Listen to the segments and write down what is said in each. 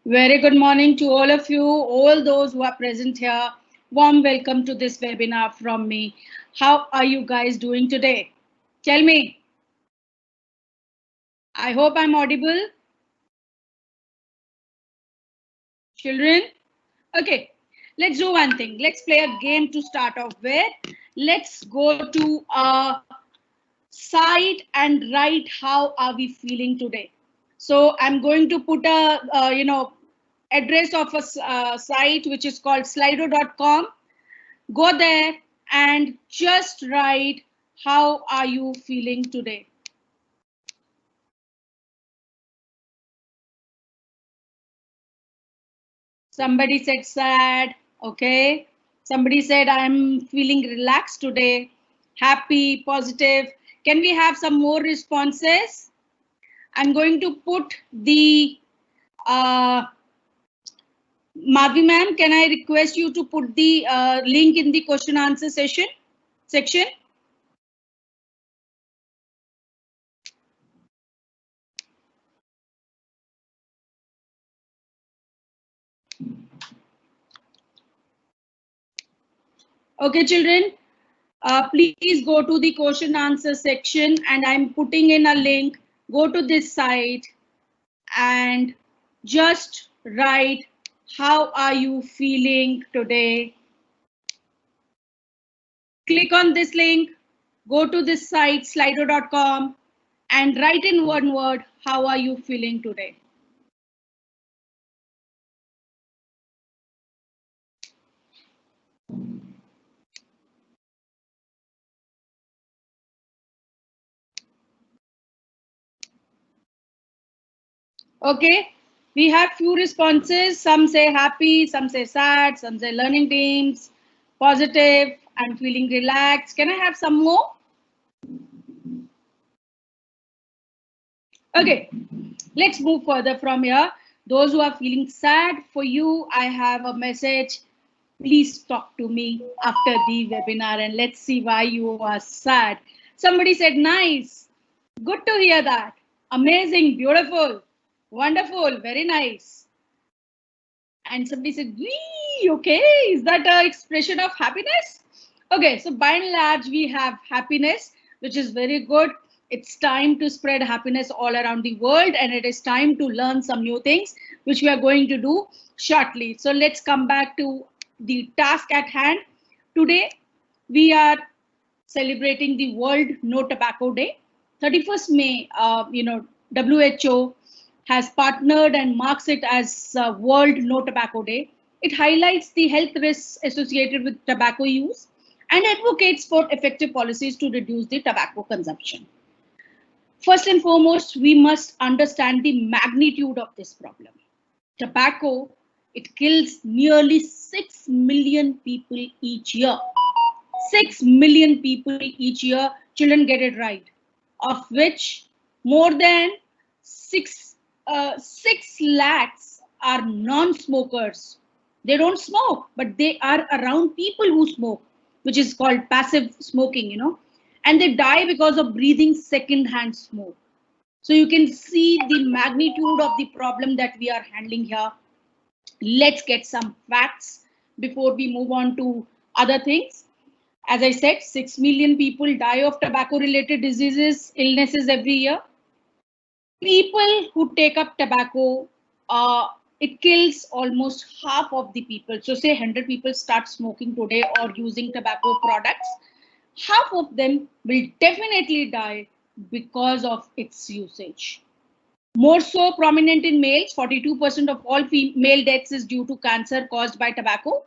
Very good morning to all of you, all those who are present here. Warm welcome to this webinar from me. How are you guys doing today? Tell me. I hope I'm audible. Children? Okay, let's do one thing. Let's play a game to start off with. Let's go to a site and write how are we feeling today. So I'm going to put a, address of a site which is called slido.com. Go there and just write how are you feeling today. Somebody said sad. Okay. Somebody said I'm feeling relaxed today. Happy, positive. Can we have some more responses? I'm going to put the Madhvi ma'am, can I request you to put the link in the question answer section? Okay, children, please go to the question answer section and I'm putting in a link. Go to this site and just write how are you feeling today. Click on this link, go to this site slido.com and write in one word how are you feeling today. Okay, we have few responses. Some say happy, some say sad, some say learning teams, positive, and feeling relaxed. Can I have some more? Okay, let's move further from here. Those who are feeling sad, for you, I have a message. Please talk to me after the webinar and let's see why you are sad. Somebody said, nice. Good to hear that. Amazing, beautiful, wonderful, very nice. And somebody said, wee, okay, is that an expression of happiness? Okay, so by and large, we have happiness, which is very good. It's time to spread happiness all around the world, and it is time to learn some new things, which we are going to do shortly. So let's come back to the task at hand. Today, we are celebrating the World No Tobacco Day. 31st May, WHO has partnered and marks it as World No Tobacco Day. It highlights the health risks associated with tobacco use and advocates for effective policies to reduce the tobacco consumption. First and foremost, we must understand the magnitude of this problem. Tobacco, it kills nearly 6 million people each year. 6 million people each year, children get it right, of which more than 6 lakhs are non-smokers. They don't smoke, but they are around people who smoke, which is called passive smoking, and they die because of breathing second-hand smoke. So you can see the magnitude of the problem that we are handling here. Let's get some facts before we move on to other things. As I said, 6 million people die of tobacco-related diseases, illnesses every year. People who take up tobacco, it kills almost half of the people. So say 100 people start smoking today or using tobacco products, half of them will definitely die because of its usage. More so prominent in males, 42% of all male deaths is due to cancer caused by tobacco.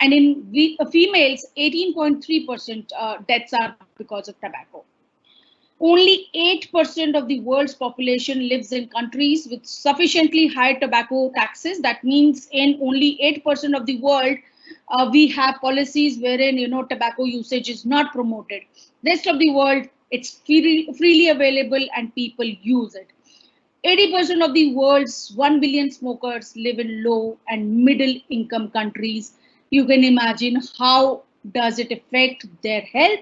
And in females, 18.3% deaths are because of tobacco. Only 8% of the world's population lives in countries with sufficiently high tobacco taxes. That means in only 8% of the world, we have policies wherein tobacco usage is not promoted. Rest of the world, it's freely available and people use it. 80% of the world's 1 billion smokers live in low and middle income countries. You can imagine how does it affect their health,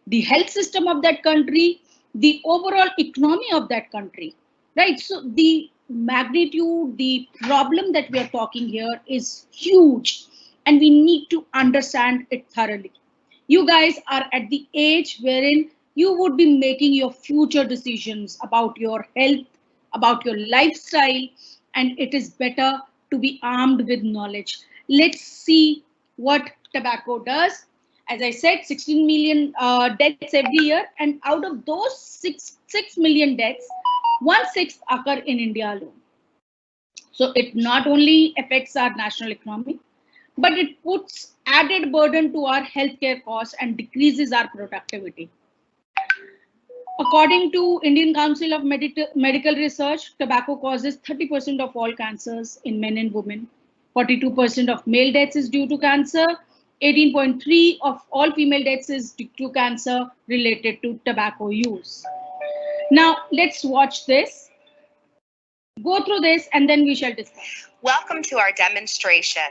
the health system of that country, the overall economy of that country. right? So the magnitude, the problem that we are talking here is huge, and we need to understand it thoroughly. You guys are at the age wherein you would be making your future decisions about your health, about your lifestyle, and it is better to be armed with knowledge. Let's see what tobacco does. As I said, 16 million deaths every year, and out of those 6 million deaths, 1/6 occur in India alone. So it not only affects our national economy, but it puts added burden to our healthcare costs and decreases our productivity. According to Indian Council of Medical Research, tobacco causes 30% of all cancers in men and women. 42% of male deaths is due to cancer. 18.3 of all female deaths is due to cancer related to tobacco use. Now, let's watch this, go through this, and then we shall discuss. Welcome to our demonstration,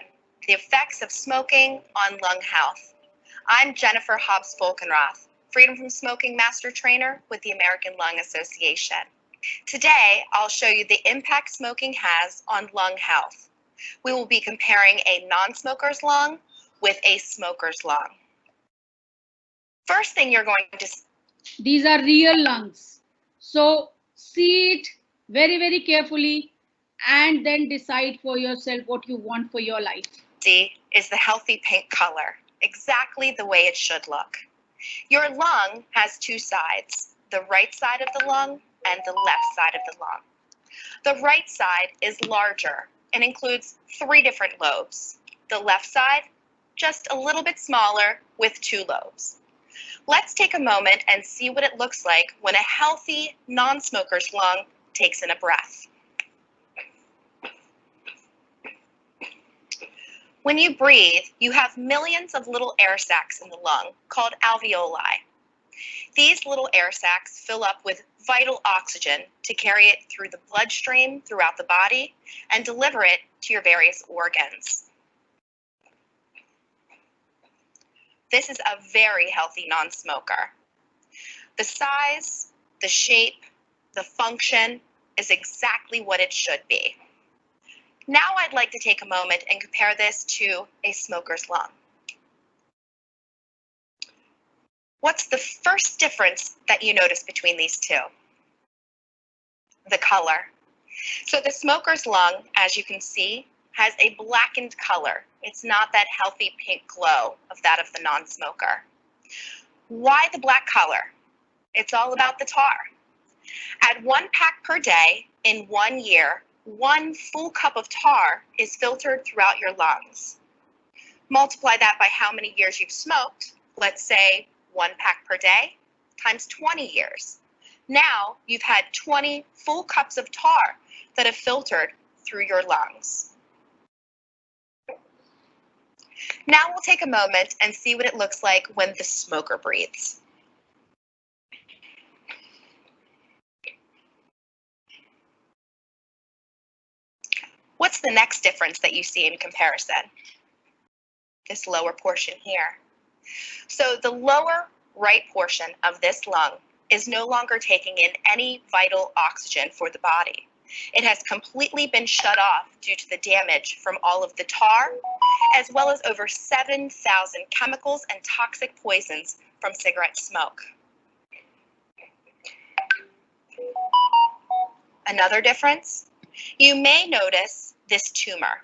The Effects of Smoking on Lung Health. I'm Jennifer Hobbs-Folkenroth, Freedom from Smoking Master Trainer with the American Lung Association. Today, I'll show you the impact smoking has on lung health. We will be comparing a non-smoker's lung with a smoker's lung. First thing you're going to see. These are real lungs. So see it very, very carefully and then decide for yourself what you want for your life. See is the healthy pink color, exactly the way it should look. Your lung has two sides, the right side of the lung and the left side of the lung. The right side is larger and includes 3 different lobes. The left side, just a little bit smaller with 2 lobes. Let's take a moment and see what it looks like when a healthy non-smoker's lung takes in a breath. When you breathe, you have millions of little air sacs in the lung called alveoli. These little air sacs fill up with vital oxygen to carry it through the bloodstream throughout the body and deliver it to your various organs. This is a very healthy non-smoker. The size, the shape, the function is exactly what it should be. Now I'd like to take a moment and compare this to a smoker's lung. What's the first difference that you notice between these two? The color. So the smoker's lung, as you can see, has a blackened color. It's not that healthy pink glow of that of the non-smoker. Why the black color? It's all about the tar. At 1 pack per day in 1 year, 1 full cup of tar is filtered throughout your lungs. Multiply that by how many years you've smoked. Let's say 1 pack per day times 20 years. Now you've had 20 full cups of tar that have filtered through your lungs. Now we'll take a moment and see what it looks like when the smoker breathes. What's the next difference that you see in comparison? This lower portion here. So the lower right portion of this lung is no longer taking in any vital oxygen for the body. It has completely been shut off due to the damage from all of the tar, as well as over 7,000 chemicals and toxic poisons from cigarette smoke. Another difference, you may notice this tumor.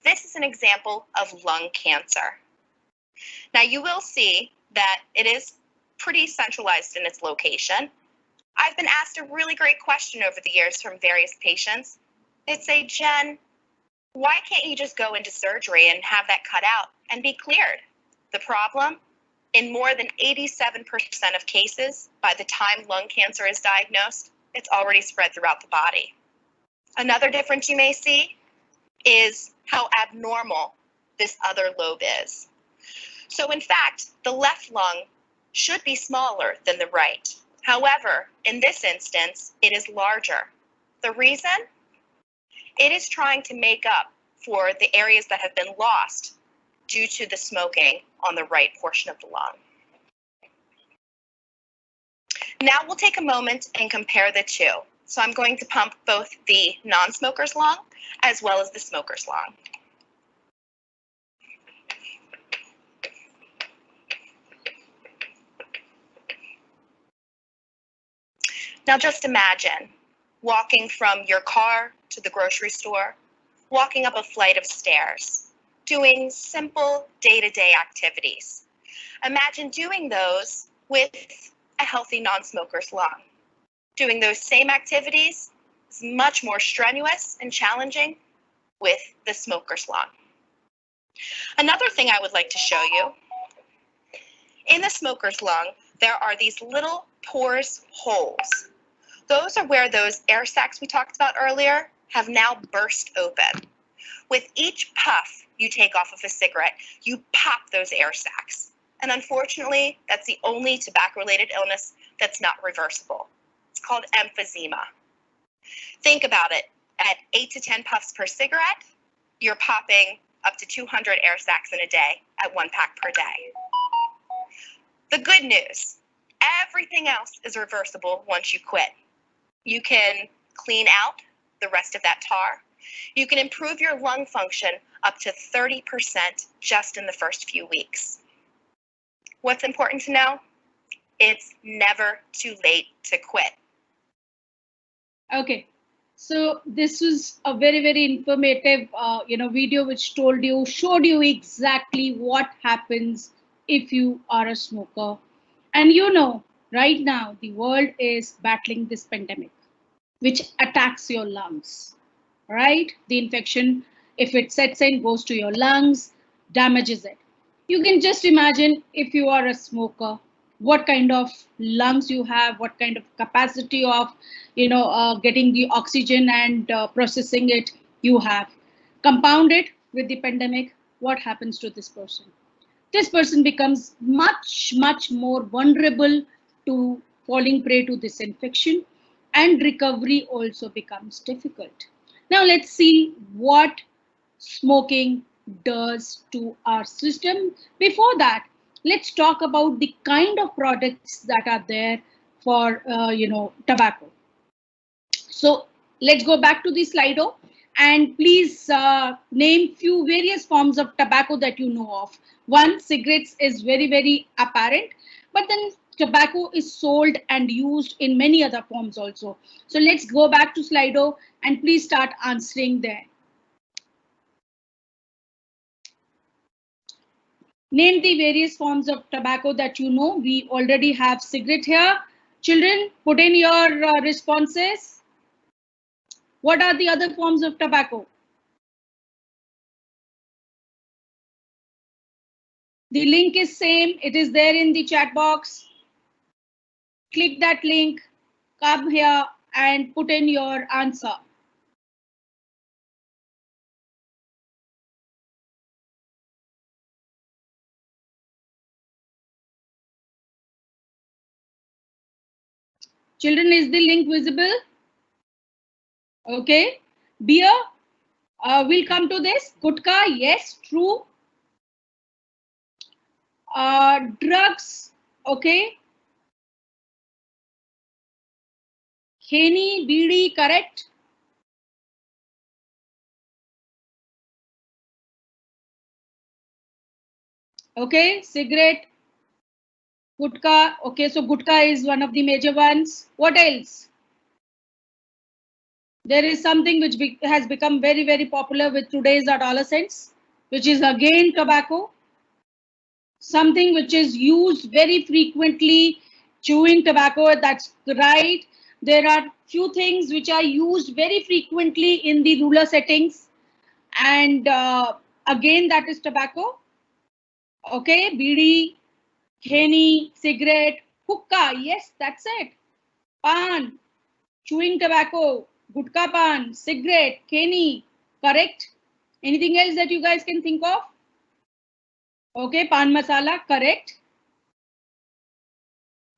This is an example of lung cancer. Now you will see that it is pretty centralized in its location. I've been asked a really great question over the years from various patients. They'd say, Jen, why can't you just go into surgery and have that cut out and be cleared? The problem? In more than 87% of cases, by the time lung cancer is diagnosed, it's already spread throughout the body. Another difference you may see is how abnormal this other lobe is. So in fact, the left lung should be smaller than the right. However, in this instance, it is larger. The reason? It is trying to make up for the areas that have been lost due to the smoking on the right portion of the lung. Now we'll take a moment and compare the two. So I'm going to pump both the non-smoker's lung as well as the smoker's lung. Now just imagine walking from your car to the grocery store, walking up a flight of stairs, doing simple day-to-day activities. Imagine doing those with a healthy non-smoker's lung. Doing those same activities is much more strenuous and challenging with the smoker's lung. Another thing I would like to show you, in the smoker's lung, there are these little porous holes. Those are where those air sacs we talked about earlier have now burst open. With each puff you take off of a cigarette, you pop those air sacs. And unfortunately, that's the only tobacco-related illness that's not reversible. It's called emphysema. Think about it. At 8 to 10 puffs per cigarette, you're popping up to 200 air sacs in a day at 1 pack per day. The good news, everything else is reversible once you quit. You can clean out the rest of that tar. You can improve your lung function up to 30% just in the first few weeks. What's important to know? It's never too late to quit. Okay, so this was a very, very informative, video which showed you exactly what happens if you are a smoker. And right now the world is battling this pandemic, which attacks your lungs, right? The infection, if it sets in, goes to your lungs, damages it. You can just imagine if you are a smoker, what kind of lungs you have, what kind of capacity of, getting the oxygen and processing it you have. Compound it with the pandemic, what happens to this person? This person becomes much, much more vulnerable to falling prey to this infection, and recovery also becomes difficult. Now let's see what smoking does to our system. Before that, let's talk about the kind of products that are there for tobacco. So let's go back to the Slido, and please name few various forms of tobacco that you know of. One, cigarettes is very, very apparent, but then tobacco is sold and used in many other forms also. So let's go back to Slido and please start answering there. Name the various forms of tobacco that you know. We already have cigarette here. Children, put in your responses. What are the other forms of tobacco? The link is same. It is there in the chat box. Click that link, come here and put in your answer. Children, is the link visible? Okay. Beer, we'll come to this. Gutka, yes, true. Drugs, okay. Kheni, bidi, correct. Okay, cigarette, gutka. Okay, so gutka is one of the major ones. What else? There is something which has become very, very popular with today's adolescents, which is again tobacco. Something which is used very frequently, chewing tobacco, that's right. There are few things which are used very frequently in the rural settings, and again that is tobacco. Okay, bidi, kheni, cigarette, hookah, yes, that's it. Pan, chewing tobacco, gutka pan, cigarette, kheni, correct. Anything else that you guys can think of? Okay, pan masala, correct.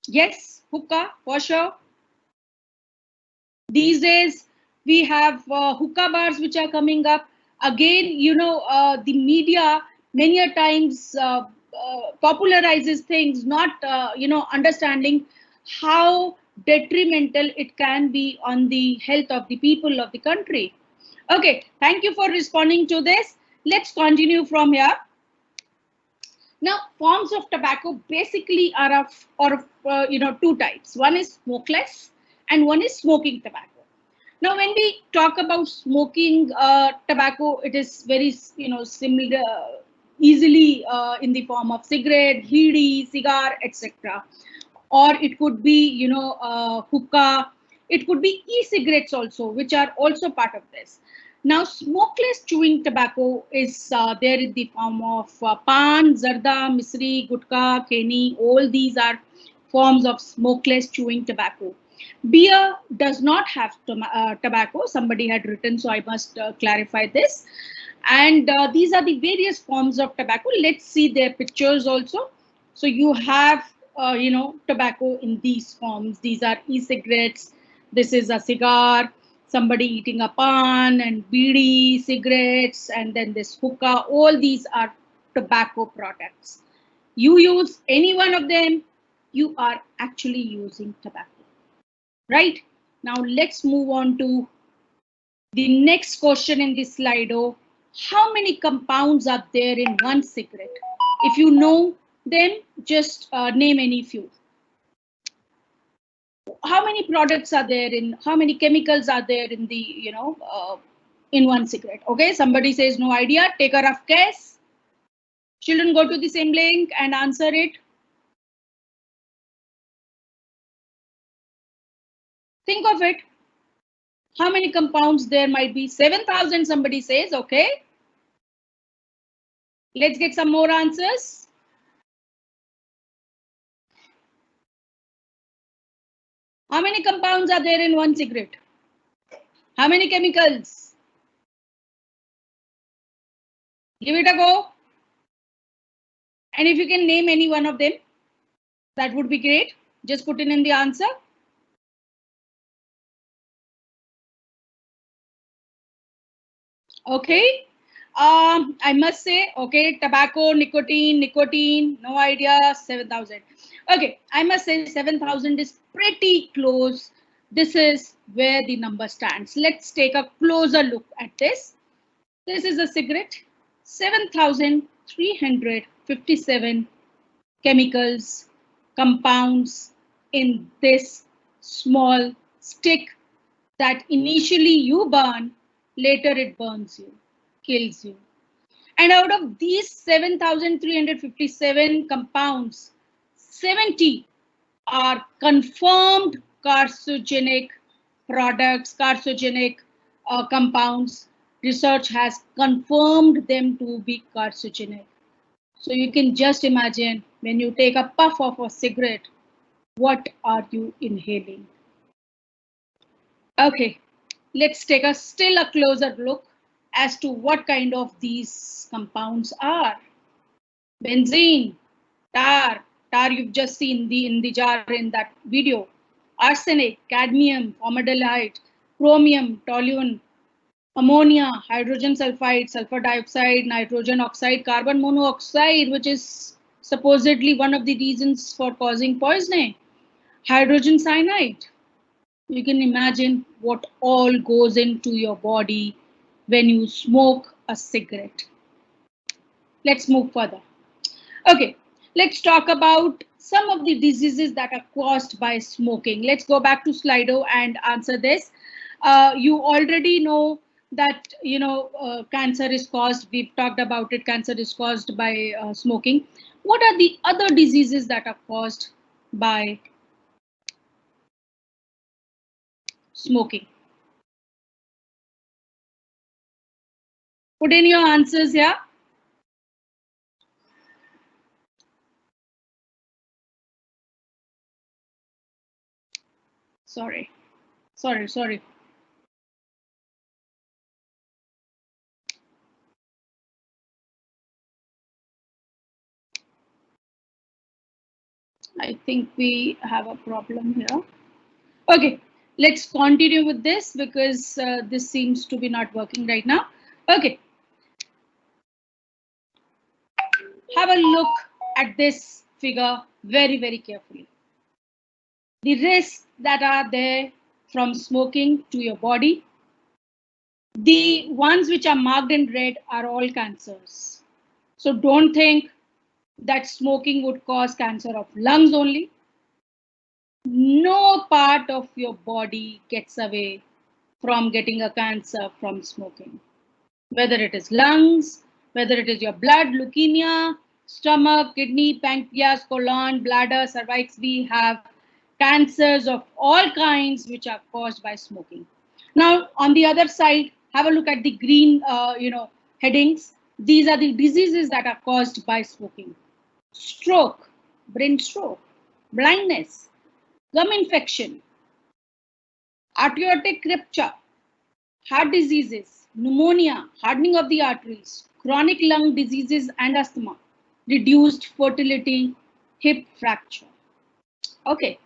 Yes, hookah, for sure. These days, we have hookah bars which are coming up. Again, the media many a times popularizes things, not, understanding how detrimental it can be on the health of the people of the country. Okay, thank you for responding to this. Let's continue from here. Now, forms of tobacco basically are of two types. One is smokeless, and one is smoking tobacco. Now, when we talk about smoking tobacco, it is very similar, easily in the form of cigarette, bidi, cigar, etc. Or it could be hookah. It could be e-cigarettes also, which are also part of this. Now, smokeless chewing tobacco is there in the form of pan, zarda, misri, gutka, keni. All these are forms of smokeless chewing tobacco. Beer does not have tobacco. Somebody had written, so I must clarify this. And these are the various forms of tobacco. Let's see their pictures also. So you have, tobacco in these forms. These are e-cigarettes. This is a cigar, somebody eating a pan, and bidi, cigarettes, and then this hookah. All these are tobacco products. You use any one of them, you are actually using tobacco. Right? Now let's move on to the next question in this Slido. How many compounds are there in one cigarette? If you know them, just name any few. How many products are there in, how many chemicals are there in the, in one cigarette? Okay, somebody says no idea. Take a rough guess. Children, go to the same link and answer it. Think of it. How many compounds there might be? 7,000, somebody says. Okay. Let's get some more answers. How many compounds are there in one cigarette? How many chemicals? Give it a go. And if you can name any one of them, that would be great. Just put in the answer. Okay. I must say, okay, tobacco, nicotine, no idea, 7,000. Okay, I must say 7,000 is pretty close. This is where the number stands. Let's take a closer look at this. This is a cigarette, 7,357 chemicals, compounds in this small stick that initially you burn, later it burns you, kills you. And out of these 7,357 compounds, 70 are confirmed carcinogenic products, carcinogenic compounds. Research has confirmed them to be carcinogenic. So you can just imagine when you take a puff of a cigarette, what are you inhaling? Okay, let's take still a closer look as to what kind of these compounds are. Benzene, tar you've just seen in the jar in that video. Arsenic, cadmium, formaldehyde, chromium, toluene, ammonia, hydrogen sulfide, sulfur dioxide, nitrogen oxide, carbon monoxide, which is supposedly one of the reasons for causing poisoning, hydrogen cyanide. You can imagine what all goes into your body when you smoke a cigarette. Let's move further. Okay, let's talk about some of the diseases that are caused by smoking. Let's go back to Slido and answer this. You already know that cancer is caused. We've talked about it. Cancer is caused by smoking. What are the other diseases that are caused by smoking? Put in your answers here. Sorry. I think we have a problem here. Okay, let's continue with this because this seems to be not working right now. Okay, have a look at this figure very, very carefully. The risk that are there from smoking to your body. The ones which are marked in red are all cancers. So don't think that smoking would cause cancer of lungs only. No part of your body gets away from getting a cancer from smoking. Whether it is lungs, whether it is your blood, leukemia, stomach, kidney, pancreas, colon, bladder, cervix, we have cancers of all kinds which are caused by smoking. Now, on the other side, have a look at the green, headings. These are the diseases that are caused by smoking: stroke, brain stroke, blindness, gum infection, aortic rupture, heart diseases, pneumonia, hardening of the arteries, chronic lung diseases and asthma, reduced fertility, hip fracture. Okay,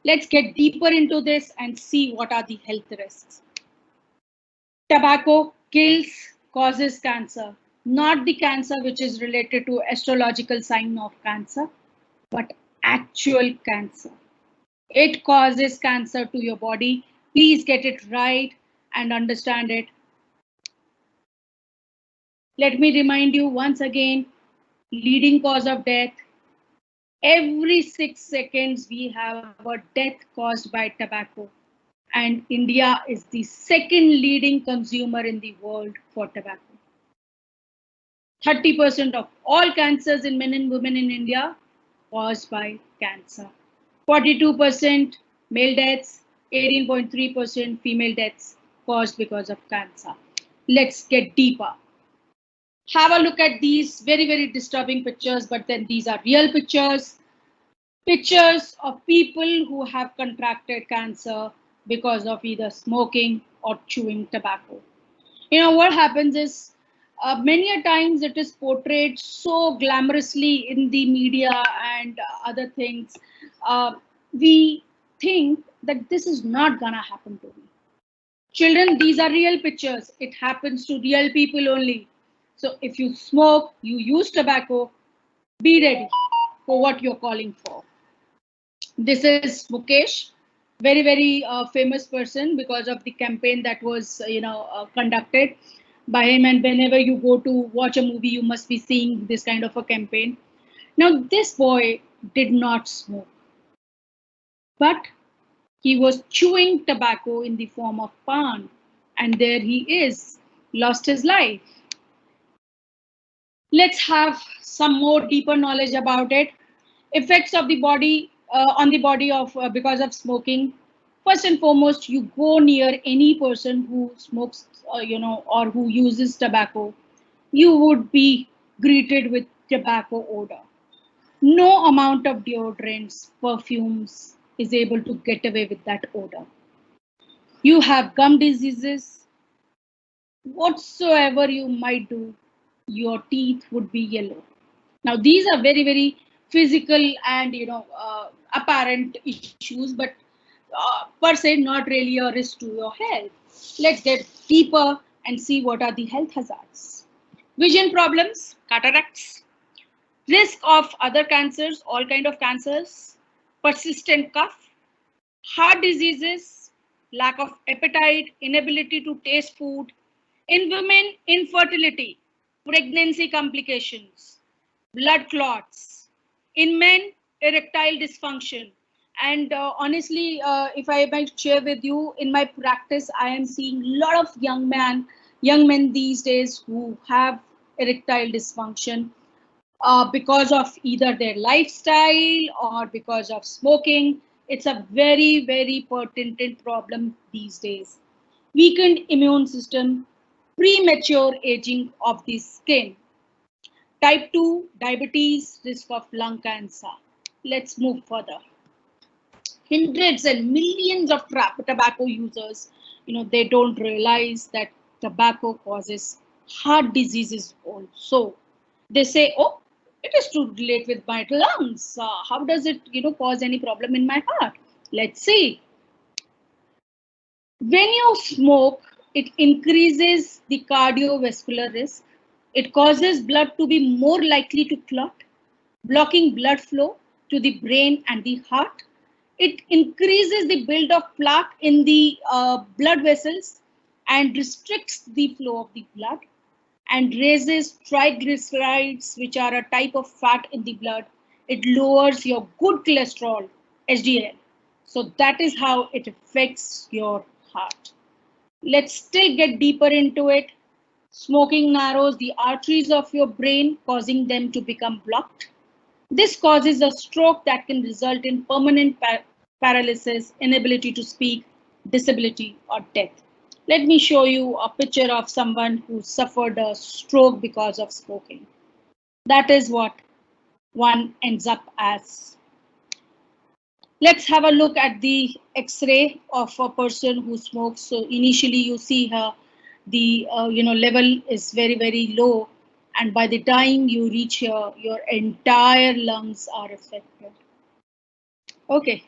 let's get deeper into this and see what are the health risks. Tobacco kills, causes cancer, not the cancer which is related to astrological sign of cancer, but actual cancer. It causes cancer to your body. Please get it right and understand it. Let me remind you once again, leading cause of death. Every 6 seconds, we have a death caused by tobacco. And India is the second leading consumer in the world for tobacco. 30% of all cancers in men and women in India caused by cancer. 42% male deaths, 18.3% female deaths caused because of cancer. Let's get deeper. Have a look at these very, very disturbing pictures, but then these are real pictures. Pictures of people who have contracted cancer because of either smoking or chewing tobacco. You know what happens is many a times it is portrayed so glamorously in the media and other things. We think that this is not gonna happen to me. Children, these are real pictures. It happens to real people only. So if you smoke, you use tobacco, be ready for what you're calling for. This is Mukesh, very, very famous person because of the campaign that was, conducted by him. And whenever you go to watch a movie, you must be seeing this kind of a campaign. Now, this boy did not smoke, but he was chewing tobacco in the form of pan. And there he is, lost his life. Let's have some more deeper knowledge about it. Effects of the body on the body of because of smoking. First and foremost, you go near any person who smokes, or who uses tobacco, you would be greeted with tobacco odor. No amount of deodorants, perfumes is able to get away with that odor. You have gum diseases, whatsoever you might do, your teeth would be yellow. Now, these are very, very physical and apparent issues, but per se not really a risk to your health. Let's get deeper and see what are the health hazards. Vision problems, cataracts, risk of other cancers, all kind of cancers, persistent cough, heart diseases, lack of appetite, inability to taste food. In women, infertility, pregnancy complications, blood clots. In men, erectile dysfunction. And honestly, if I might share with you, in my practice, I am seeing a lot of young men these days who have erectile dysfunction because of either their lifestyle or because of smoking. It's a very, very pertinent problem these days. Weakened immune system, premature aging of the skin. Type 2 diabetes, risk of lung cancer. Let's move further. Hundreds and millions of tobacco users, they don't realize that tobacco causes heart diseases also. They say, oh, it is to relate with my lungs. How does it, cause any problem in my heart? Let's see. When you smoke, it increases the cardiovascular risk. It causes blood to be more likely to clot, blocking blood flow to the brain and the heart. It increases the build of plaque in the blood vessels and restricts the flow of the blood and raises triglycerides, which are a type of fat in the blood. It lowers your good cholesterol, HDL. So that is how it affects your heart. Let's still get deeper into it. Smoking narrows the arteries of your brain, causing them to become blocked. This causes a stroke that can result in permanent paralysis, inability to speak, disability, or death. Let me show you a picture of someone who suffered a stroke because of smoking. That is what one ends up as. Let's have a look at the X-ray of a person who smokes. So initially you see her, the level is very low, and by the time you reach here, your entire lungs are affected. Okay.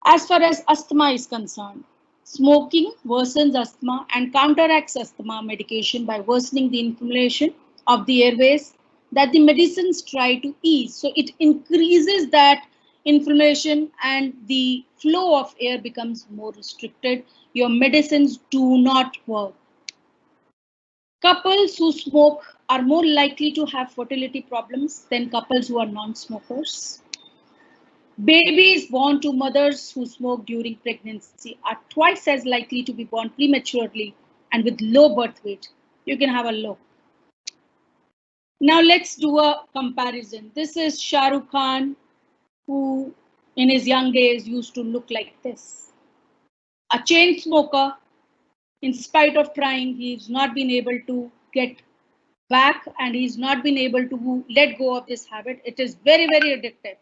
As far as asthma is concerned, smoking worsens asthma and counteracts asthma medication by worsening the inflammation of the airways that the medicines try to ease. So it increases that inflammation and the flow of air becomes more restricted. Your medicines do not work. Couples who smoke are more likely to have fertility problems than couples who are non-smokers. Babies born to mothers who smoke during pregnancy are twice as likely to be born prematurely and with low birth weight. You can have a look. Now let's do a comparison. This is Shah Rukh Khan, who in his young days used to look like this. A chain smoker, in spite of trying, he's not been able to get back and he's not been able to let go of this habit. It is very addictive.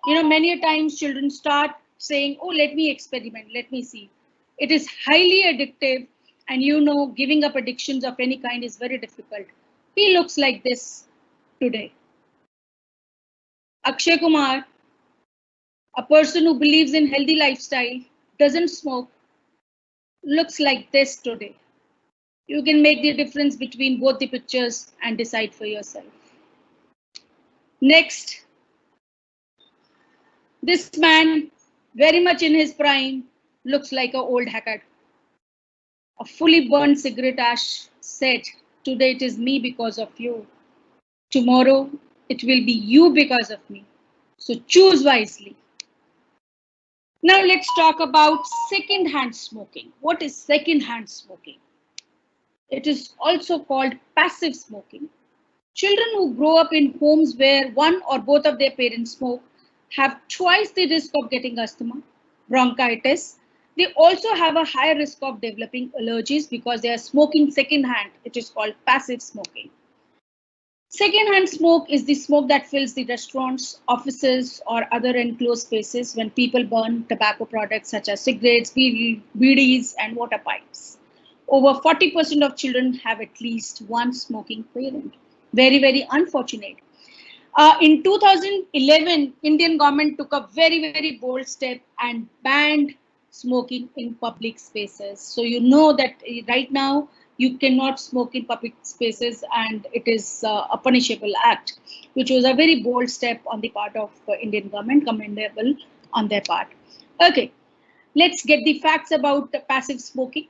Many times children start saying, oh, let me experiment, let me see. It is highly addictive, and giving up addictions of any kind is very difficult. He looks like this today. Akshay Kumar, a person who believes in healthy lifestyle, doesn't smoke, looks like this today. You can make the difference between both the pictures and decide for yourself. Next, this man, very much in his prime, looks like an old haggard. A fully burned cigarette ash said, today it is me because of you. Tomorrow it will be you because of me. So choose wisely. Now let's talk about second-hand smoking. What is second-hand smoking? It is also called passive smoking. Children who grow up in homes where one or both of their parents smoke have twice the risk of getting asthma, bronchitis. They also have a higher risk of developing allergies because they are smoking secondhand. It is called passive smoking. Secondhand smoke is the smoke that fills the restaurants, offices, or other enclosed spaces when people burn tobacco products such as cigarettes, BDs, and water pipes. Over 40% of children have at least one smoking parent. Very unfortunate. In 2011, Indian government took a very bold step and banned smoking in public spaces. So you know that right now you cannot smoke in public spaces, and it is a punishable act, which was a very bold step on the part of Indian government, commendable on their part. Okay, let's get the facts about passive smoking.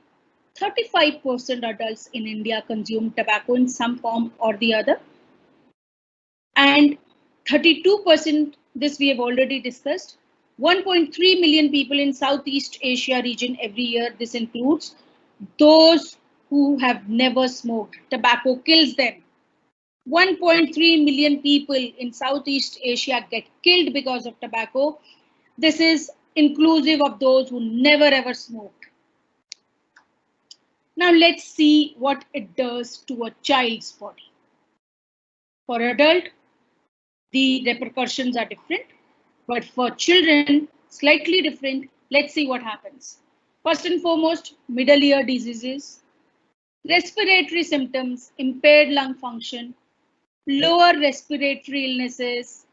35% adults in India consume tobacco in some form or the other. And 32%, this we have already discussed, 1.3 million people in Southeast Asia region every year. This includes those who have never smoked. Tobacco kills them. 1.3 million people in Southeast Asia get killed because of tobacco. This is inclusive of those who never ever smoked. Now let's see what it does to a child's body. For adult, the repercussions are different, but for children, slightly different. Let's see what happens. First and foremost, middle ear diseases, respiratory symptoms, impaired lung function, lower respiratory illnesses,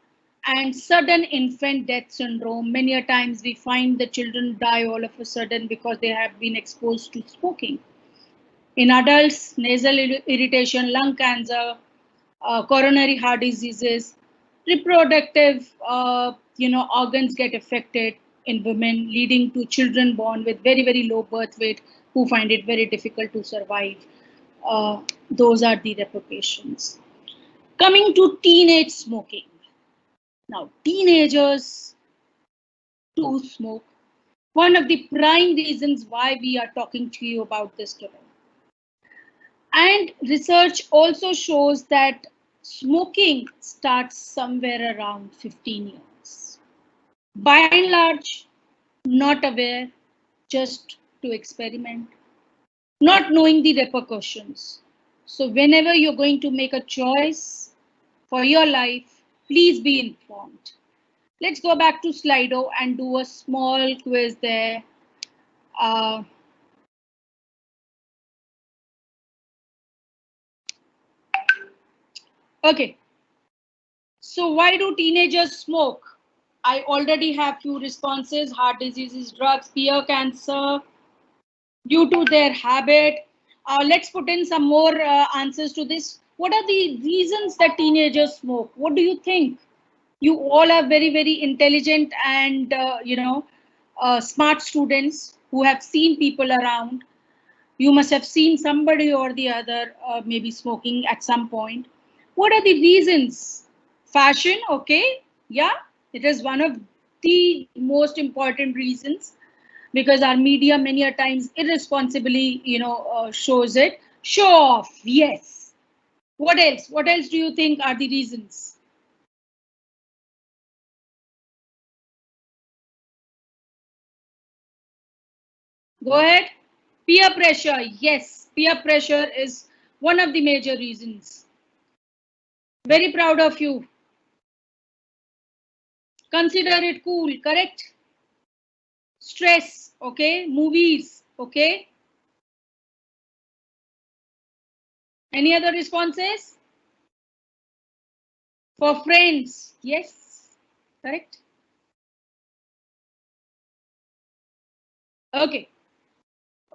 and sudden infant death syndrome. Many a times we find the children die all of a sudden because they have been exposed to smoking. In adults, nasal irritation, lung cancer, coronary heart diseases, reproductive, organs get affected in women, leading to children born with very, very low birth weight who find it very difficult to survive. Those are the repercussions. Coming to teenage smoking. Now, teenagers do smoke. One of the prime reasons why we are talking to you about this today. And research also shows that smoking starts somewhere around 15 years. By and large, not aware, just to experiment, not knowing the repercussions. So, whenever you're going to make a choice for your life, please be informed. Let's go back to Slido and do a small quiz there. Okay, so why do teenagers smoke? I already have few responses: heart diseases, drugs, peer cancer, due to their habit. Let's put in some more answers to this. What are the reasons that teenagers smoke? What do you think? You all are very, very intelligent and smart students who have seen people around. You must have seen somebody or the other maybe smoking at some point. What are the reasons? Fashion, okay, yeah, it is one of the most important reasons, because our media many a times irresponsibly shows it. Show off, yes. What else do you think are the reasons? Go ahead. Peer pressure, yes, peer pressure is one of the major reasons. Very proud of you. Consider it cool, correct? Stress, okay? Movies, okay? Any other responses? For friends, yes, correct? Okay.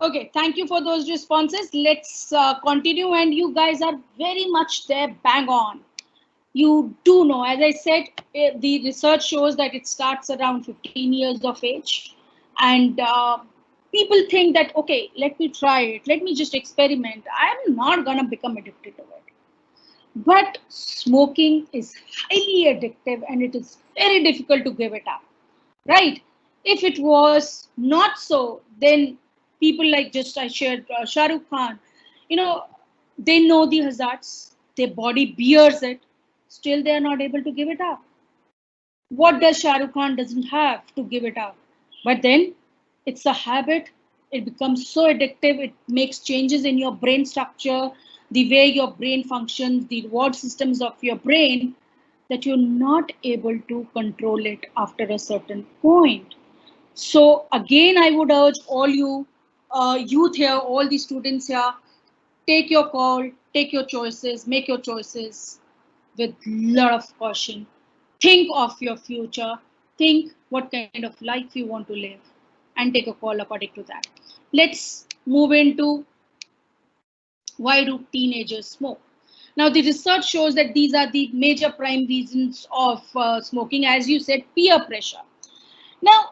Okay, thank you for those responses. Let's continue, and you guys are very much there, bang on. You do know, as I said, the research shows that it starts around 15 years of age, and people think that, okay, let me try it, let me just experiment. I'm not gonna become addicted to it. But smoking is highly addictive, and it is very difficult to give it up, right? If it was not so, then people like just I shared Shah Rukh Khan, you know, they know the hazards, their body bears it, still they are not able to give it up. What does Shah Rukh Khan doesn't have to give it up? But then it's a habit. It becomes so addictive. It makes changes in your brain structure, the way your brain functions, the reward systems of your brain, that you're not able to control it after a certain point. So again, I would urge all you youth here, all the students here, take your call, take your choices, make your choices with lot of caution. Think of your future. Think what kind of life you want to live, and take a call according to that. Let's move into why do teenagers smoke. Now, the research shows that these are the major prime reasons of smoking, as you said, peer pressure. Now,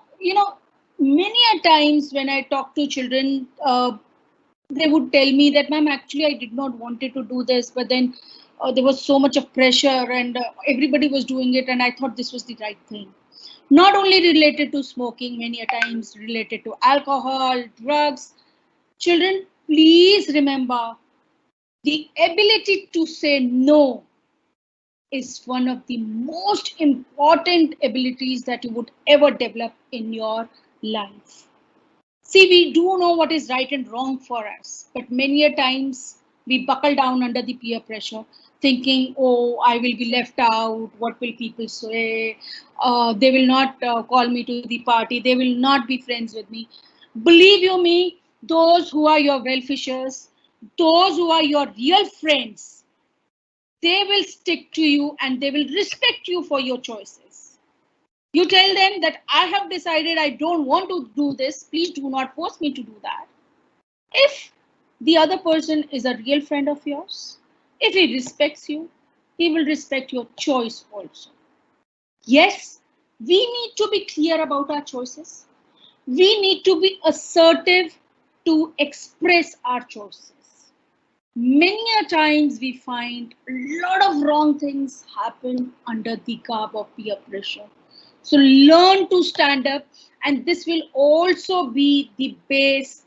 many a times when I talk to children, they would tell me that, ma'am, actually, I did not wanted to do this, but then there was so much of pressure, and everybody was doing it, and I thought this was the right thing. Not only related to smoking, many a times related to alcohol, drugs. Children, please remember, the ability to say no is one of the most important abilities that you would ever develop in your life. See, we do know what is right and wrong for us, but many a times we buckle down under the peer pressure, thinking, oh, I will be left out. What will people say? They will not call me to the party. They will not be friends with me. Believe you me, those who are your well-wishers, those who are your real friends, they will stick to you and they will respect you for your choices. You tell them that I have decided I don't want to do this. Please do not force me to do that. If the other person is a real friend of yours, if he respects you, he will respect your choice also. Yes, We need to be clear about our choices. We need to be assertive to express our choices. Many a times we find a lot of wrong things happen under the garb of peer pressure. So learn to stand up, and this will also be the base,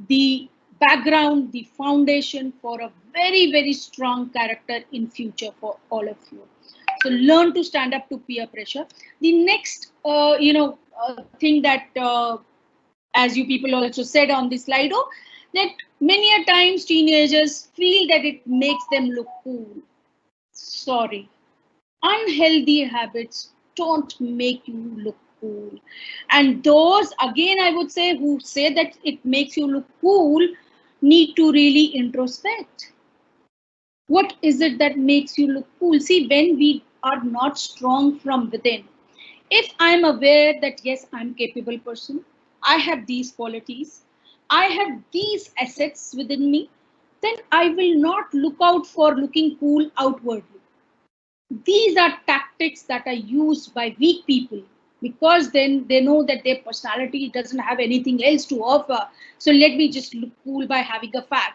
the background, the foundation for a very, very strong character in future for all of you. So learn to stand up to peer pressure. The next, thing that as you people also said on the Slido, that many a times teenagers feel that it makes them look cool. Sorry, unhealthy habits don't make you look cool. And those, again, I would say, who say that it makes you look cool need to really introspect. What is it that makes you look cool? See, when we are not strong from within, if I'm aware that yes, I'm capable person, I have these qualities, I have these assets within me, then I will not look out for looking cool outwardly. These are tactics that are used by weak people, because then they know that their personality doesn't have anything else to offer. So let me just look cool by having a fat.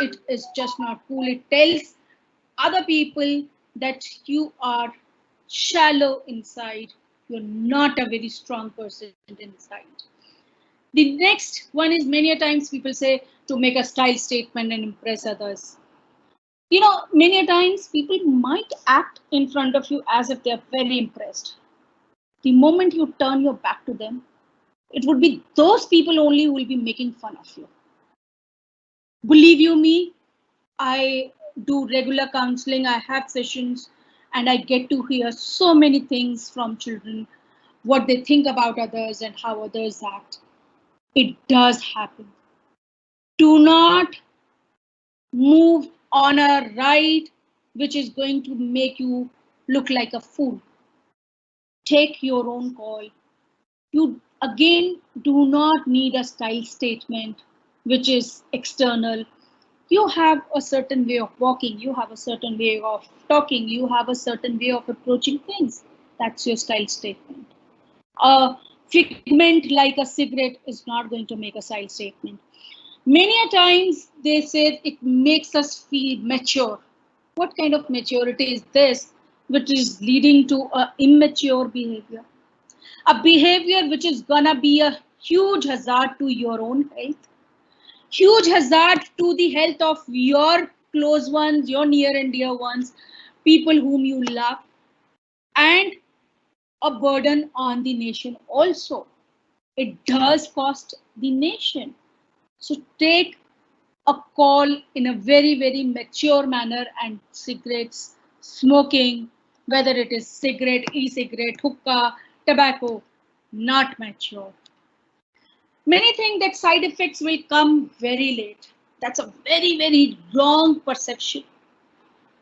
It is just not cool. It tells other people that you are shallow inside, you're not a very strong person inside. The next one is, many a times people say to make a style statement and impress others. Many a times people might act in front of you as if they're very impressed. The moment you turn your back to them, it would be those people only who will be making fun of you. Believe you me, I do regular counseling, I have sessions, and I get to hear so many things from children, what they think about others and how others act. It does happen. Do not move on a ride which is going to make you look like a fool. Take your own call. You again do not need a style statement which is external. You have a certain way of walking, you have a certain way of talking, you have a certain way of approaching things. That's your style statement. A figment like a cigarette is not going to make a style statement. Many a times they say it makes us feel mature. What kind of maturity is this, which is leading to a immature behavior? A behavior which is gonna be a huge hazard to your own health, huge hazard to the health of your close ones, your near and dear ones, people whom you love, and a burden on the nation also. It does cost the nation. So take a call in a very, very mature manner, and cigarettes, smoking, whether it is cigarette, e-cigarette, hookah, tobacco, not mature. Many think that side effects will come very late. That's a very, very wrong perception.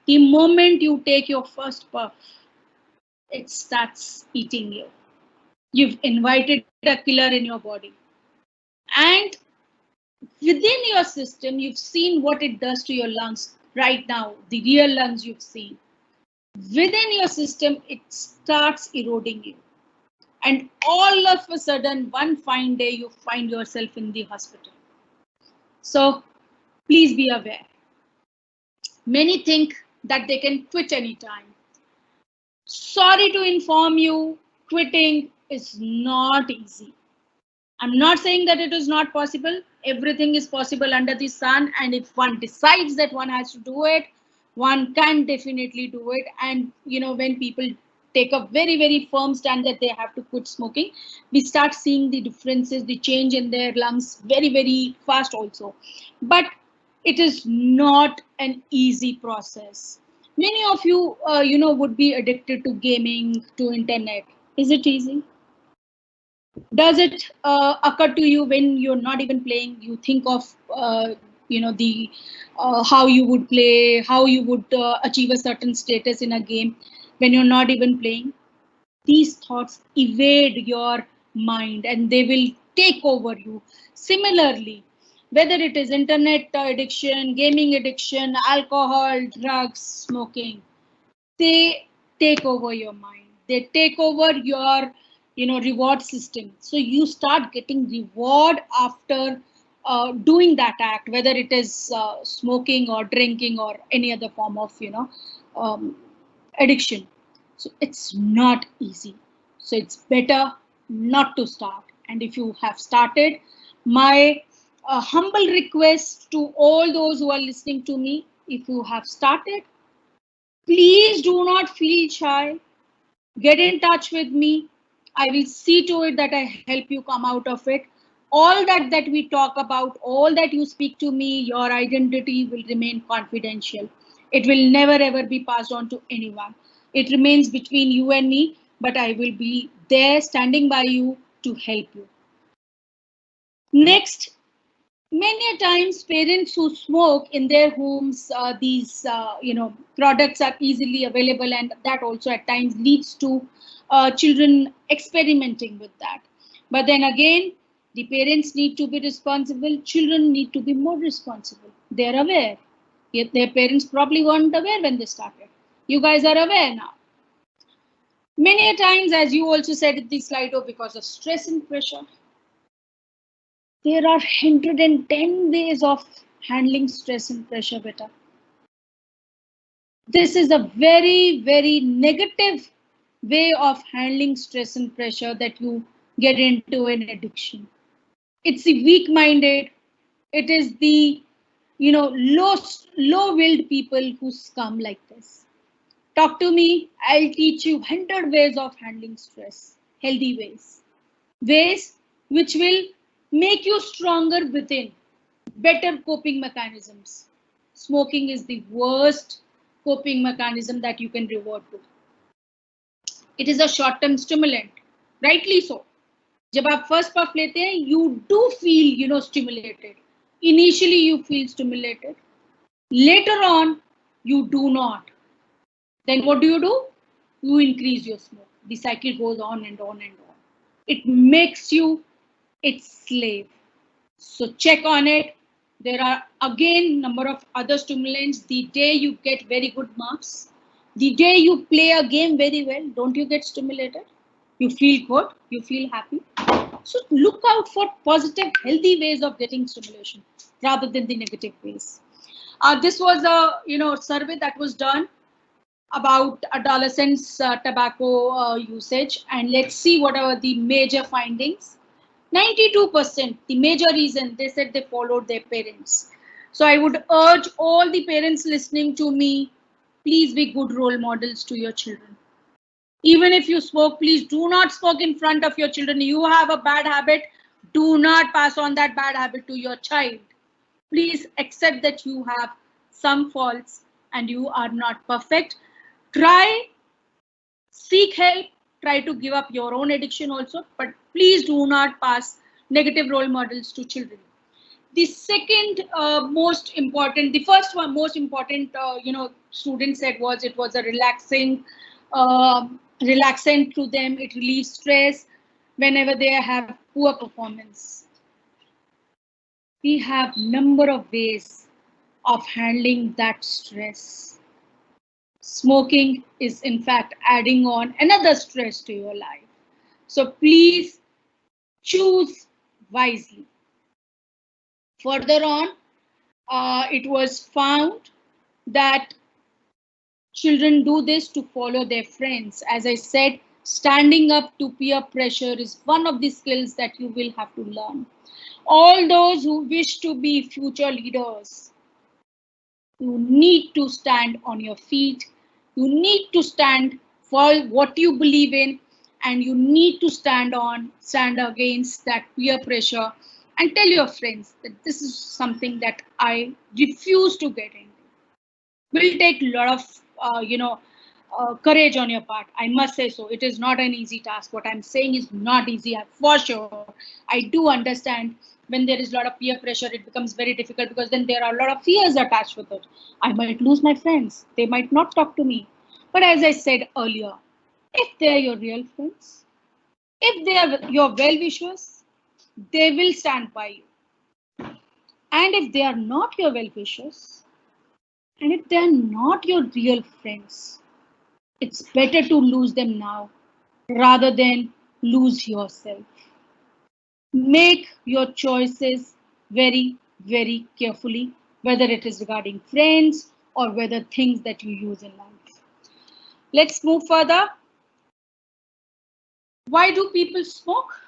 The moment you take your first puff, it starts eating you. You've invited a killer in your body. And within your system, you've seen what it does to your lungs right now, the real lungs you've seen. Within your system, it starts eroding you. And all of a sudden, one fine day, you find yourself in the hospital. So please be aware. Many think that they can quit anytime. Sorry to inform you, quitting is not easy. I'm not saying that it is not possible. Everything is possible under the sun. And if one decides that one has to do it, one can definitely do it. And, when people take a very, very firm stand that they have to quit smoking, we start seeing the differences, the change in their lungs very, very fast also. But it is not an easy process. Many of you, would be addicted to gaming, to internet. Is it easy? Does it occur to you when you're not even playing? You think of the how you would play, how you would achieve a certain status in a game when you're not even playing. These thoughts evade your mind and they will take over you. Similarly, whether it is internet addiction, gaming addiction, alcohol, drugs, smoking, they take over your mind. They take over your reward system. So you start getting reward after doing that act, whether it is smoking or drinking or any other form of um, addiction. So it's not easy. So it's better not to start. And if you have started, my humble request to all those who are listening to me, if you have started, please do not feel shy. Get in touch with me. I will see to it that I help you come out of it. All that we talk about, all that you speak to me, your identity will remain confidential. It will never ever be passed on to anyone. It remains between you and me, but I will be there standing by you to help you. Next, many a times parents who smoke in their homes, these products are easily available, and that also at times leads to children experimenting with that. But then again, the parents need to be responsible, children need to be more responsible. They're aware, yet their parents probably weren't aware when they started. You guys are aware now. Many a times, as you also said in the slide, because of stress and pressure, there are 110 ways of handling stress and pressure better. This is a very, very negative way of handling stress and pressure that you get into an addiction. It's the weak-minded. It is the low-willed people who scum like this. Talk to me. I'll teach you 100 ways of handling stress, healthy ways which will make you stronger within, better coping mechanisms. Smoking is the worst coping mechanism that you can revert to. It is a short-term stimulant, rightly so. जब आप first puff लेते हैं, you do feel stimulated. Initially you feel stimulated. Later on, you do not. Then what do? You increase your smoke. The cycle goes on and on and on. It makes you its slave. So check on it. There are again number of other stimulants. The day you get very good marks, the day you play a game very well, don't you get stimulated? You feel good, you feel happy. So look out for positive, healthy ways of getting stimulation rather than the negative ways. This was a survey that was done about adolescents' tobacco usage, and let's see what are the major findings. 92%, the major reason, they said they followed their parents. So I would urge all the parents listening to me, please be good role models to your children. Even if you smoke, please do not smoke in front of your children. You have a bad habit, do not pass on that bad habit to your child. Please accept that you have some faults and you are not perfect. Try, seek help, try to give up your own addiction also, but please do not pass negative role models to children. The second most important, the first one most important, student said was it was a relaxant to them. It relieves stress whenever they have poor performance. We have number of ways of handling that stress. Smoking is in fact adding on another stress to your life. So please choose wisely. Further on, it was found that children do this to follow their friends. As I said, standing up to peer pressure is one of the skills that you will have to learn. All those who wish to be future leaders, you need to stand on your feet. You need to stand for what you believe in, and you need to stand against that peer pressure and tell your friends that this is something that I refuse to get into. Will take a lot of courage on your part. I must say so. It is not an easy task. What I'm saying is not easy, for sure. I do understand when there is a lot of peer pressure, it becomes very difficult because then there are a lot of fears attached with it. I might lose my friends. They might not talk to me. But as I said earlier, if they're your real friends, if they are your well-wishers, they will stand by you. And if they are not your well-wishers, and if they are not your real friends, it's better to lose them now rather than lose yourself. Make your choices very, very carefully, whether it is regarding friends or whether things that you use in life. Let's move further. Why do people smoke?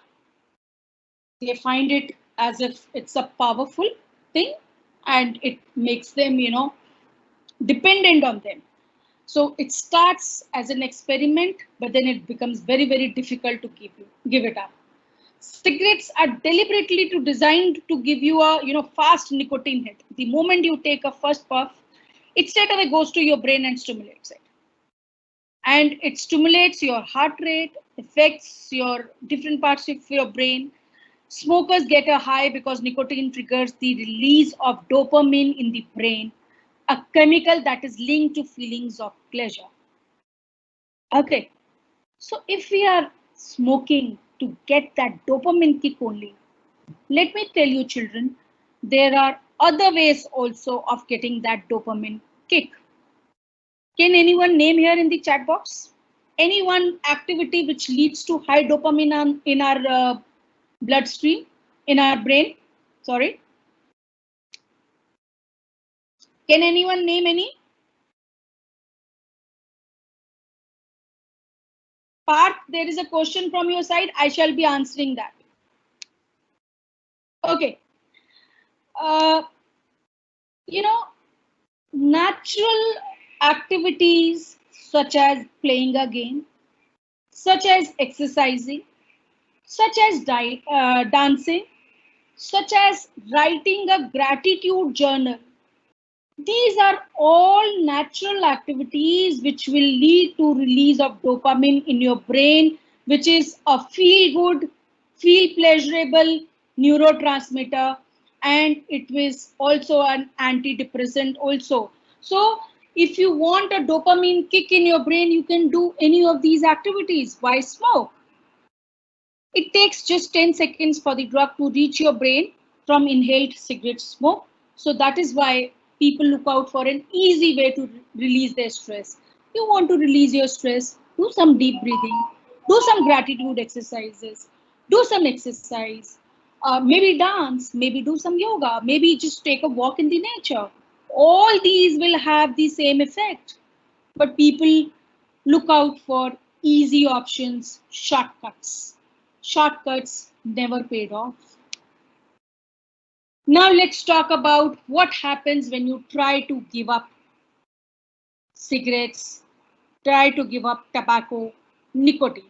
They find it as if it's a powerful thing and it makes them, dependent on them. So it starts as an experiment, but then it becomes very, very difficult to give it up. Cigarettes are deliberately designed to give you a fast nicotine hit. The moment you take a first puff, it straight away goes to your brain and stimulates it. And it stimulates your heart rate, affects your different parts of your brain. Smokers get a high because nicotine triggers the release of dopamine in the brain, a chemical that is linked to feelings of pleasure. Okay, so if we are smoking to get that dopamine kick only, let me tell you, children, there are other ways also of getting that dopamine kick. Can anyone name here in the chat box? Any one activity which leads to high dopamine in our bloodstream, in our brain? Sorry. Can anyone name any? Parth, there is a question from your side. I shall be answering that. Okay. Uh, you know, natural activities such as playing a game, such as exercising, such as dancing, such as writing a gratitude journal. These are all natural activities which will lead to release of dopamine in your brain, which is a feel good, feel pleasurable neurotransmitter, and it is also an antidepressant also. So if you want a dopamine kick in your brain, you can do any of these activities. Why smoke? It takes just 10 seconds for the drug to reach your brain from inhaled cigarette smoke. So that is why people look out for an easy way to release their stress. You want to release your stress, do some deep breathing, do some gratitude exercises, do some exercise, maybe dance, maybe do some yoga, maybe just take a walk in the nature. All these will have the same effect. But people look out for easy options, shortcuts. Shortcuts never paid off. Now let's talk about what happens when you try to give up cigarettes, try to give up tobacco, nicotine.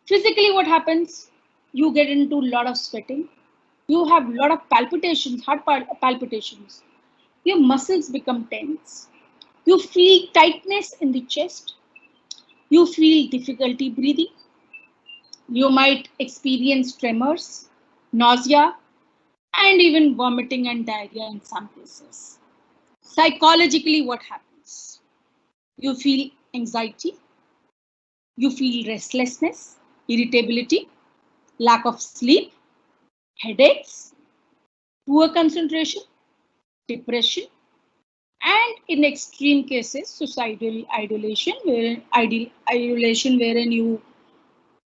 Physically, what happens? You get into a lot of sweating. You have a lot of palpitations, heart palpitations. Your muscles become tense. You feel tightness in the chest. You feel difficulty breathing. You might experience tremors, nausea, and even vomiting and diarrhea in some cases. Psychologically, what happens? You feel anxiety, you feel restlessness, irritability, lack of sleep, headaches, poor concentration, depression, and in extreme cases, suicidal ideation, wherein you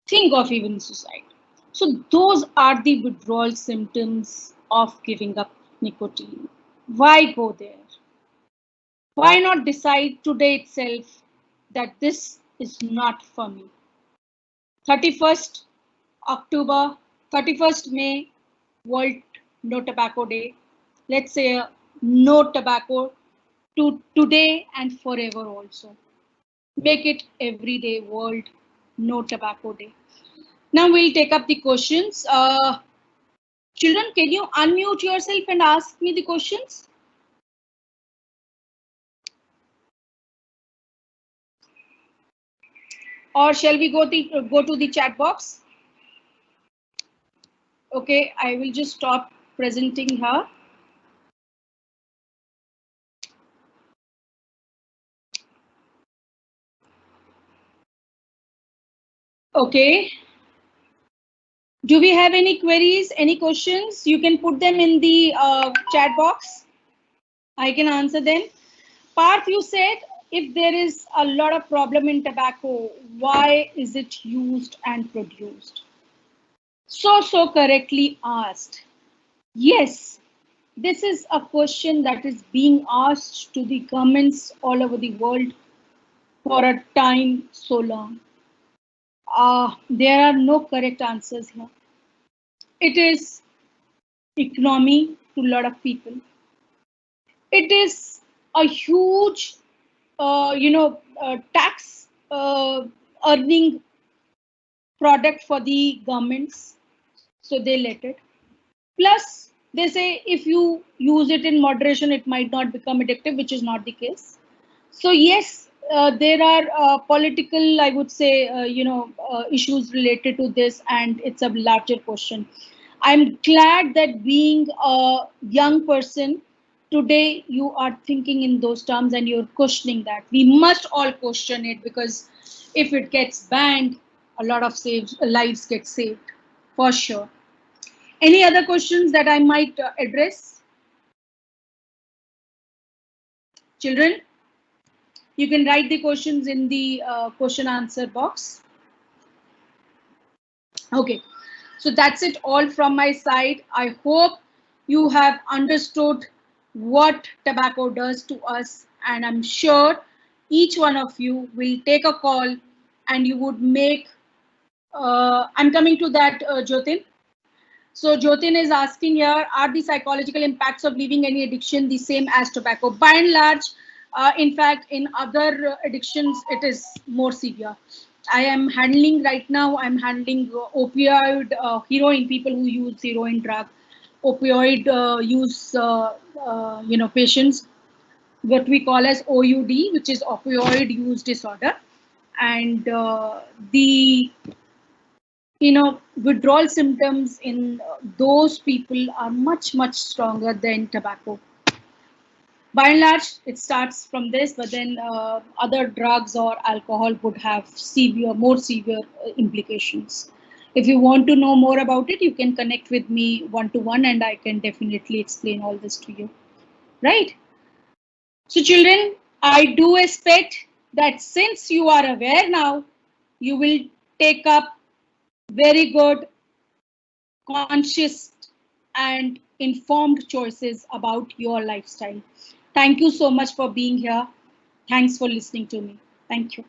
think of even suicide. So those are the withdrawal symptoms of giving up nicotine. Why go there? Why not decide today itself that this is not for me? 31st October, 31st May, World No Tobacco Day. Let's say no tobacco to today and forever also. Make it everyday World No Tobacco Day. Now we'll take up the questions. Children, can you unmute yourself and ask me the questions? Or shall we go to the chat box? Okay, I will just stop presenting her. Okay. Do we have any queries, any questions? You can put them in the chat box. I can answer them. Parth, you said if there is a lot of problem in tobacco, why is it used and produced? So correctly asked. Yes, this is a question that is being asked to the governments all over the world for a time so long. There are no correct answers here. It is economy to a lot of people. It is a huge, tax earning product for the governments, so they let it. Plus, they say if you use it in moderation, it might not become addictive, which is not the case. So yes, there are political, I would say, issues related to this, and it's a larger question. I'm glad that being a young person today, you are thinking in those terms and you're questioning that. We must all question it because if it gets banned, a lot of lives get saved for sure. Any other questions that I might address? Children, you can write the questions in the question answer box. Okay, so that's it all from my side. I hope you have understood what tobacco does to us, and I'm sure each one of you will take a call and you would make. I'm coming to that, Jyotin. So Jyotin is asking here, are the psychological impacts of leaving any addiction the same as tobacco? By and large, in fact, in other addictions, it is more severe. I am handling right now, I'm handling opioid, heroin, people who use heroin drug, opioid use, patients, what we call as OUD, which is opioid use disorder. And the withdrawal symptoms in those people are much stronger than tobacco. By and large, it starts from this, but then other drugs or alcohol would have more severe implications. If you want to know more about it, you can connect with me one to one, and I can definitely explain all this to you. Right? So, children, I do expect that since you are aware now, you will take up very good, conscious and informed choices about your lifestyle. Thank you so much for being here. Thanks for listening to me. Thank you.